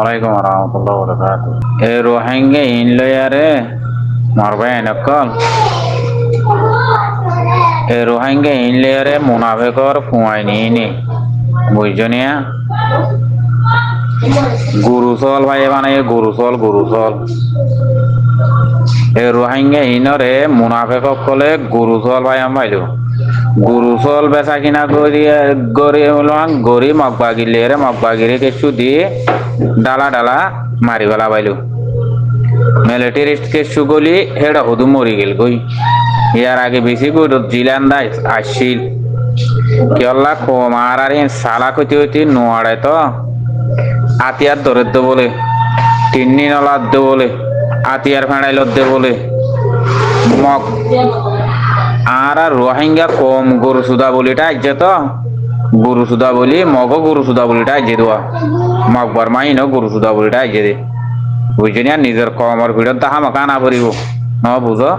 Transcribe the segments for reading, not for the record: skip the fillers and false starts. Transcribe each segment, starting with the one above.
Assalamualaikum warahmatullahi wabarakatuh. Rohingya inlayare marba enakal. Rohingya inlayare munafekor fuaini ini. বুঝজনিয়া গুরুসল ভাই বানাই গুরুসল এ রোহিঙ্গা ইনরে মুনাফেক কলে গুরুসল ভাই আমাইলো গুরুসল বেচা কিনা গরি মগবাগিরে কিছু দিয়ে ডালা মারি ফেলা পাইলো মিলিটারিস্ট কিছু গলি হেডা হুদু মরি গেল গই ইয়ার আগে বেশি জিলান্দা আসছিল কেলা কমার আর সালা কইতে নোয়াড়ে তো আতিয়ার দরিদ্র বলে তিন্নি নলাদ্দ বলে আতিয়ার ফেঁড়াইলদ্দে বলে মগ আর রোহিঙ্গা কম গরু সুদা বলিটা আইছে তো গরু সুদা বলি মগ গরু সুদা বলিটা আইছে দেওয়া মগ বর্মাই ন গরু সুদা বলিটা আইছে দে বুঝছি আর নিজের কমর ভিড়ত তাহা মকা না পড়িব ন বুঝো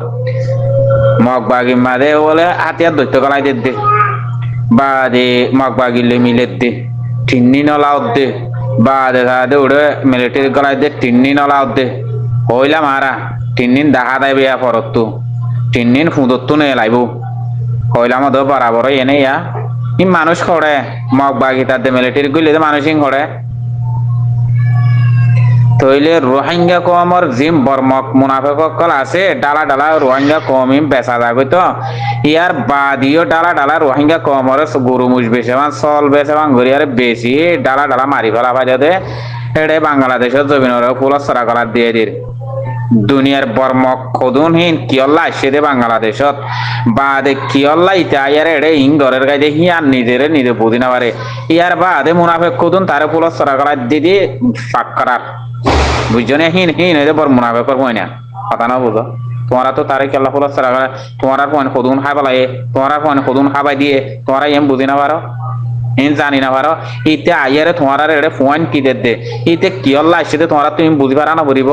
মগ বাগি মাদে বলে আতিয়ার দৈত্য কলাই দে বাদে মগ বাগিলে মিলে দে ঠিন্নি নলাও দে বাদে সাদে উড়ে মিলিটারি গলাই দে টিন্নি নলাও দে হইলা মারা টিন্নিন দেখা দেয় বেয়া ফরত্তু টিন্নিন ফুদত্তু নে লাইব হইলা মতো বরাবর এনে ইয়া ই মানুষ খড়ে মগ বাগি তাতে মিলিটারি গইলে মানুষই খড়ে তইলে রোহিঙ্গা কমর জিম বর্মক মুনাফেক কল আছে ডালা রোহিঙ্গা কমিম বেচা যাগৈ তো ইয়ার বাদিও ডালা রোহিঙ্গা কমর গরু মুজ বেচেবান চল বেচেবান ঘুরি আর বেশি ডালা মারি ফেলা ফাইদে এড়ে বাংলাদেশের জমিনের ফুল সরা কলার দিয়ে দির দুনিয়ার বর্মক খদুনহীন কিয়ল্লা আসছে দে বাংলাদেশত বাদে কিয়ল্লা ইতা ইয়ার এড়ে ইং ঘরের গাইতে হিয়ার নিজে বুঝি না পারে ইয়ার বাদে মুনাফেক খদুন তারে ফুল সরা কলার দিদি ফাঁক করার বুঝজনে হিন হইতে বড় মুনাফেকর হয় না কথা না বুঝো তোমারা তো তারে কেল্লা ফুল সরা করা তোমার ফোন খদুন খাই পেলাই তোমার ফোন খদুন খাবাই দিয়ে তোমরা এম বুঝি না পারো এন জানি না পারো ইতে আইয়ারে তোমার এড়ে ফোন কি দে ইতে কিয়ল্লা আসছে দে তোমরা তুমি বুঝি পারা না বলিব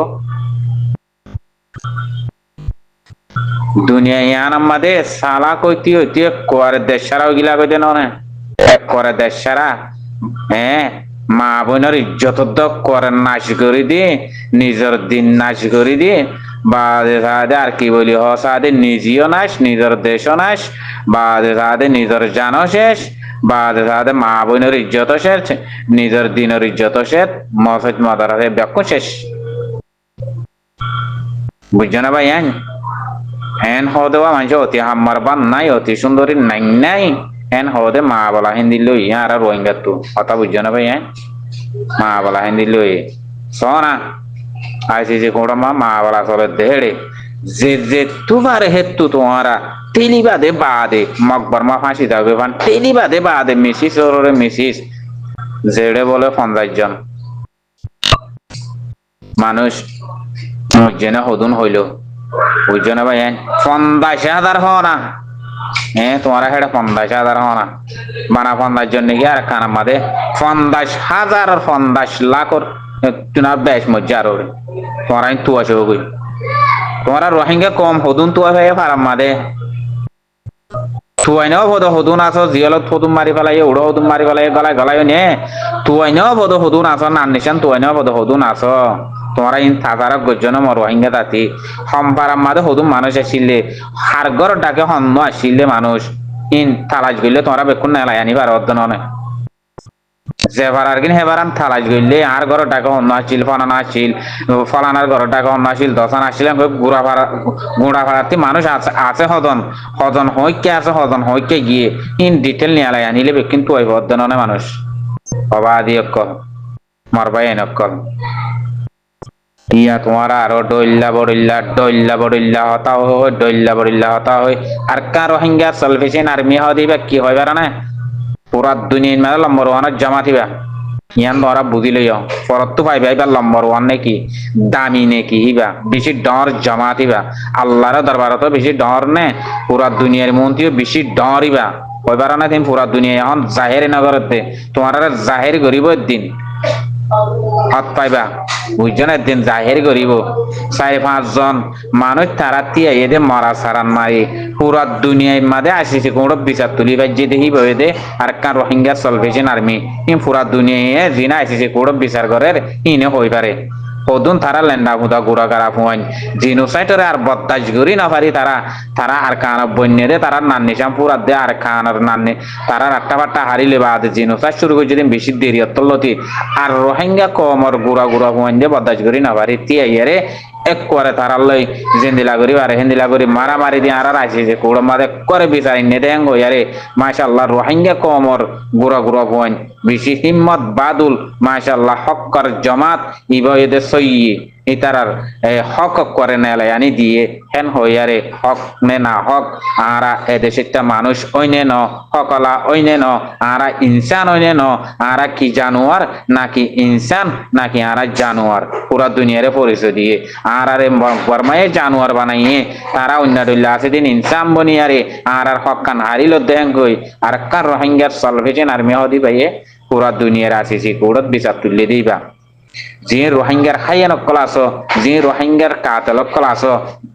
দুনিয়া ইয়ান আমাদের সালা কইতি হইতে করে দেশ সারা গিলা কইতে না করে দেশ সারা হ্যাঁ মা বোনের ইজ্জত করে নাশ করে দিয়ে নিজের দিন নাশ করে দিয়ে বাদে সাদে আর কি বলি সাদে নিজেও নাশ নিজের দেশও নাশ বাদে সাদে নিজের জানো শেষ বাদে সাদে মা বোনের ইজ্জত শেষ নিজের দিনের ইজ্জত শেষ মসজিদ মাদারাসে ব্যাখ্য শেষ বুঝছো না ভাই এন হদেওয়া মানুষ অতি হাম্মার বান নাই অতি সুন্দরী নাই এন হদে মা বলা হিন্দি লই আর রোহিঙ্গা তু কথা বুঝছো না ভাই মা বলা হিন্দি লই সোনা আইসি কোড়া মা বলা চলে দেড়ে যে তুমারে হেতু তোমারা তেলি বাদে মকবর মা ফাঁসি থাকবে ফান তেলি বাদে মিসিস ওরে মিসিস জেড়ে বলে 50 জন মানুষ জেনে হদুন হইল বুঝছো না ভাই 50,000 হ না তোমারা হেটা 50,000 হ না বানা 50 জন নাকি আর খানা মাদে 50,000 আর 50 লাখ তুনা বেশ মজ্জার ওরে তোমরা তু আসো গই তোমরা রোহিঙ্গা কম হদুন তু ভাই ফারাম মাদে তুয়াইনাও বদ হদুন আছো জিয়ালত ফদুন মারি ফেলাই উড়ো হদুন মারি ফেলাই গলায় নে তুয়াইনাও বদ হদুন আছো নান নিশান তুয়াইনাও বদ হদুন আছো তোমরা ইন থাকার গজন মর রোহিঙ্গা তাতি সম্পারাম মাদে হদুন মানুষ আসিলে হারগর ডাকে হন্ন আসিলে মানুষ ইন তালাশ গইলে তোমরা বেকুন নেলাই আনিবার অর্ধ নয় যেবার আর কিন হেবারান থালাশ গইলে আর ঘর টাকা অন্য আসছিল ফলানার ঘর টাকা অন্য আসছিল দশান আসছিল গুড়া ভাড়াতে মানুষ আছে হদন হইকে গিয়ে ইন ডিটেল নিয়ালাই আনিলে কিন্তু ওই অর্ধ নয় মানুষ অবাধি অক্কল মরবাই এনক্কল ইয়া তোমারা আরো ডইল্লা বড়িল্লা হতা হয় আর কার রোহিঙ্গা সালভেশন আর্মি হওয়া দিবা কি হয় বেড়া না পুরা দুনিয়ার মেলা নম্বর 1 জমা থিবা ইয়ান ধরা বুঝি লইও ফরত পাইবা এবার নম্বর 1 নাকি দামি নাকি হিবা বেশি ডর জমা থিবা আল্লাহর দরবারত বেশি ডর নে পুরা দুনিয়ার মন্ত্রীও বেশি ডরিবা কইবার না তুমি পুরা দুনিয়া এখন জাহের নগরতে তোমার জাহের গরিব দিন হাত পাইবা বুঝছো না দিন জাহির করিব 4-5 জন মানুষ তারা তিয়া এদে মরা সারান মারি পুরা দুনিয়ার মাঝে আসিছে কোনো বিচার তুলি বাজ্যে দেখি বয়ে দে আর কান রোহিঙ্গা সলভেশন আর্মি ইন পুরা দুনিয়ায় জিনা আসিছে কোনো বিচার করার ইনে হই পারে কদুন তারা লেন্ডা মুদা গুড়া গারা ফুয়াইন জিনোসাইটরে আর বত্তাজ করি না পারি তারা তারা আর কান বন্যে দে তারা নান্নি শাম পুরা দে আর কান আর নান্নি তারা রাট্টা বাট্টা হারিলে বাদ জিনোসাইট শুরু করে যদি বেশি দেরি অতলতি আর রোহিঙ্গা কমর গুড়া গুড়া ফুয়াইন দে বত্তাজ করি না পারি তিয়া ইয়ারে এক করে তারা লই জেন্দিলা করি আর হেন্দিলা করি মারামারি দিয়ে আর আসি যে কোড় মাদে করে বিচারি নে দেন গো ইয়ারে মাশাআল্লাহ রোহিঙ্গা কমর গুড়া গুড়া ফুয়াইন বেশি হিম্মত বাদুল মাশাআল্লাহ হক্কর জামাত ইবাইদে সইয়ে ইতারার হক করে নেলে আনি দিয়ে হেন হইয়ারে হক নে না হক আরা এদেশে মানুষ ওইনে ন হকলা ওইনে ন আরা ইনসান ওইনে ন আরা কি জানোয়ার নাকি ইনসান নাকি আরা জানোয়ার পুরা দুনিয়ারে পরিচয় দিয়ে আরে বর্মায়ে জানোয়ার বানাইয়ে তারা অন্য ডইলা আছে দিন ইনসান বনিয়ারে আর হকান হারিল দেন কই আর কার রোহিঙ্গার সলভেশন আর্মি হদি ভাইয়ে পুরা দুনিয়ার আসিছি কোড়ত বিচার তুললে দিবা যে রোহিঙ্গার হাইয়ান ক্লাস যে রোহিঙ্গার কাতল ক্লাস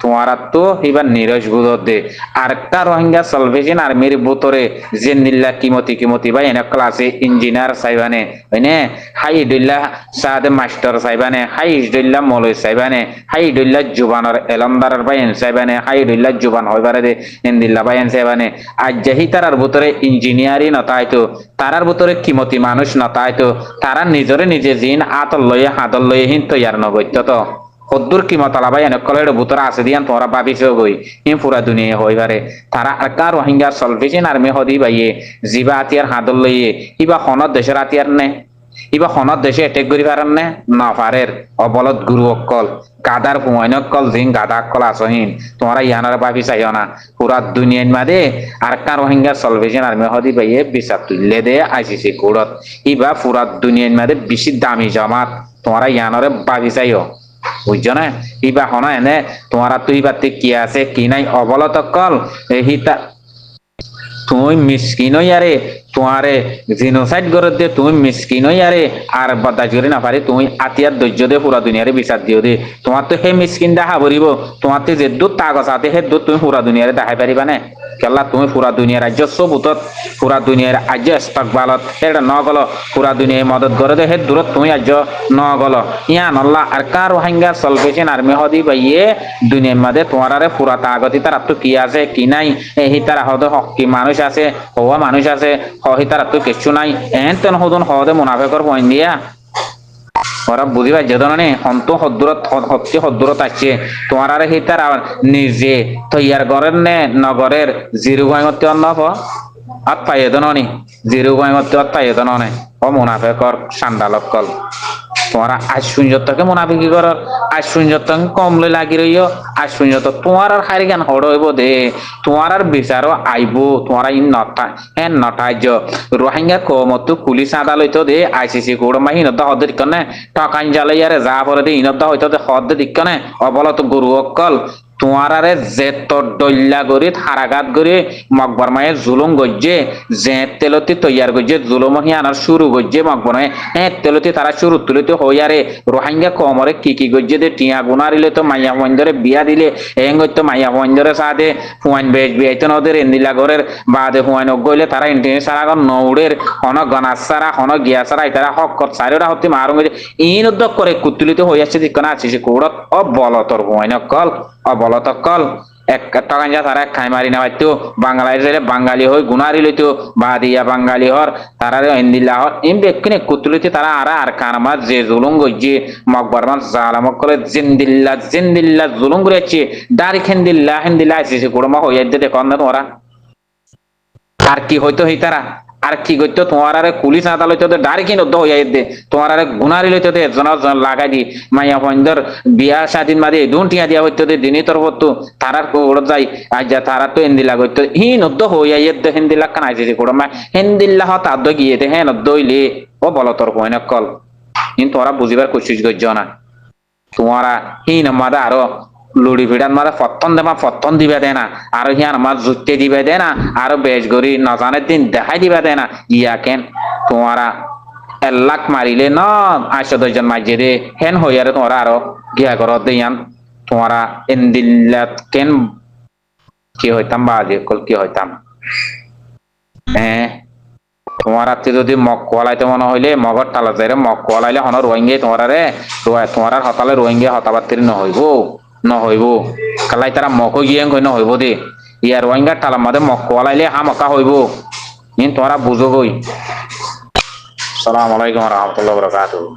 তোমার তো এবার নিরজ গুদর দে আর একটা রোহিঙ্গা সলভেশন আর্মির ভিতরে যে নিল্লা কিমতি ভাই এনে ক্লাসে ইঞ্জিনিয়ার সাইবানে হইনে হাই ডুল্লা সাদে মাস্টার সাইবানে হাই ডুল্লা মলয় সাইবানে হাই ডুল্লা জুবানর এলমদার বাইন সাইবানে হাই ডুল্লা জুবান হইবারে দে ইন্দিল্লা বাইন সাইবানে আজ যাহি তারার ভিতরে ইঞ্জিনিয়ারই নতাইতো তারার ভিতরে কিমতি মানুষ নতাইতো তারা নিজরে নিজে জিন আতল লয়ে হাতল লয়ে হিন তৈয়ার নগত্য তো হদ্দুর কিমত আলাবাই এনে কলের ভিতরে আছে দিয়ান তোরা ভাবিছ গই ইন পুরা দুনিয়া হইবারে তারা আর কার রোহিঙ্গা সলভেশন আর্মি হদি বাইয়ে জিবা আতিয়ার হাতল লইয়ে ইবা হনত দেশের আতিয়ার নে ইবা হনত দেশে এটেক করি পারেন নে না পারের অবলত গুরু অকল গাদার হুমায়ুন অকল জিন গাদা অকল আসহিন তোমরা ইয়ানার ভাবি চাইও না পুরা দুনিয়ার মাঝে আর কার রোহিঙ্গা সলভেশন আর্মি হদি বাইয়ে বিচার তুললে দে আইসিসি কোর্টত ইবা পুরা দুনিয়ার মাঝে বেশি দামি জামাত তোমরা ইয়ানরে ভাবি চাইও বুঝছো না ইবা হনা এনে তোমারা তুই বাতে কি আছে কি নাই অবলত কল হিতা তুমি মিসকিন ইয়ারে তোমারে জিনোসাইড করে দে তুমি মিসকিন ইয়ারে আর বদাজ করে না পারে তুমি আতিয়ার ধৈর্য দে পুরা দুনিয়ারে বিচার দিও দে তোমার তো হে মিসকিন দেখা পড়িব তোমার তো যে দুধ তাগজ আছে হে দুধ তুমি পুরা দুনিয়ারে দেখাই পারিবা না কেলা তুমি পুরা দুনিয়ার রাজ্য সবুতত পুরা দুনিয়ার আজ ইস্তকবালত এটা ন গল পুরা দুনিয়ায় মদত করে দে হে দূরত তুমি আজ ন গল ইয়ান আল্লাহ আর কার রোহিঙ্গা সলভেশন আর্মি হদি বাইয়ে দুনিয়ার মাঝে তোমার আরে পুরা তাগতি তার তো কি আছে কি নাই এই তারা হদ কি মানুষ আছে হওয়া মানুষ আছে হহি তার তো কিছু নাই এন তেন হদন হদে মুনাফেকর পয়েন্ট দিয়া ওরা বুঝিবা যেদনে হন্ত হদ্দুরত হচ্ছে হদ্দুরত আসছে তোমার আরে হি তার নিজে তৈয়ার করেন নে নগরের জিরু গয়মতে অন্য আত পাইয়ে দননি জিরু গয়মতে অত পাইয়ে দননে ও মুনাফেকর সান্ডালকল তোমরা আজ শূন্যতকে মুনাফিকি কর আজ শূন্যতকে কমলে লাগি রইও আজ শূন্যত তোমার আর হারি জ্ঞান হড় হইব দে তোমার আর বিচারও আইব তোমারা ইন নটা হ্যাঁ নটাইজ রোহিঙ্গা কমতো পুলিশ আদালত দে আইসিসি কোড মাহিনত হদ দিকনে টকান জ্বালাইয়ারে যা পরে দে ইনত হইতো দে হদ দিকনে অবলত গুরু অকল তোমারারে যেত ডল্লা গরি হারাঘাত গরি মকবর মায়ে জুলুম গজ্জে যে তেলতি তৈয়ার গজ্জে জুলুম হিয়ানার শুরু গজ্জে মকবর মায়ে তেলতি তারা শুরু তুলিতে হইয়ারে রোহিঙ্গা কমরে কি গজ্জে দে টিয়া গুনারিলে তো মাইয়া বন্ধরে বিয়া দিলে এঙ্গতো মাইয়া বন্ধরে সাদে হুয়াইন বেজ বিয়াইতো নদের এন্দিলা ঘরের বাদে হুয়াইন গইলে তারা ইন্টারনেট সারা নৌড়ের হন গনাস সারা হন গিয়া সারা তারা হক সারিরা হতে মারুং ইন উদ্যোগ করে কুতুলিতে হইয়াছে দিকনা আছে সে কোড়ত অবলতর হুয়াইন কল অবলতকল এক টকান যা তারা খাই মারি না পাইতো বাঙালি যাইলে বাঙালি হই গুনারি লইতো বা দিয়া বাঙালি হর তারা ইন্দিল্লা হর ইন বেক্ষিনে কুতুলিতে তারা আর কারমা যে জুলুম গইছে মকবরমা জালামক করে জিন্দিল্লা জুলুম করেছে দাড়ি হেন্দিল্লা আইসিসি কুড়মা হইয়াইতে দেখো না তোমরা আর কি হইতো হই তারা আর কি করতো তোমার আরে পুলিশ আদালত ডাইরেক্ট কিনে হইয়া দে তোমার আরে গুনারি লইতে দে জন লাগাই দি মাইয়া বন্ধর বিয়া স্বাধীন মাদি দুটিয়া দিয়া হইতে দে দিনই তোর হতো তারার কোড় যাই আজ যা তারা তো হিন্দিলা করতো হি নদ্দ হইয়া দে হিন্দিলা কান আইছে কোড় মা হিন্দিল্লা হত আদ গিয়ে দে হ্যাঁ নদ্দইলে ও বল তোর কইন কল কিন্তু তোরা বুঝিবার কোশিশ করছ না তোমারা হি নামাদা আরো লুড়ি ভিড়ান মারা ফতন দিবে দেয় না আর হিয়ান আমার জুতে দিবে দেয় না আর বেশ গরি নজানের দিন দেখাই দিবে দেয় না ইয়া কেন তোমারা লাখ মারিলে ন 810 জন মাঝে দে হেন হইয়ারে তোমরা আরো গিয়া করত দিয়ান তোমরা এন্দিল্লাত কেন কি হইতাম বাজে কল কি হইতাম হ্যাঁ তোমার হাতে যদি মগ কোয়ালাইতে মনে হইলে মগর টালা যাই মগ কোয়ালাইলে হন রোহিঙ্গে তোমার রে তোমার হতালে রোহিঙ্গে হতাবাত্তির নহইব কালাই তারা মগ গিয়ে কই নহইব দে ইয়ার রোহিঙ্গার টালার মধ্যে মগ কোয়ালাইলে হামকা হইব ইন তোমরা বুঝো গই আসসালামু আলাইকুম ওয়া রাহমাতুল্লাহি ওয়া বারাকাতুহু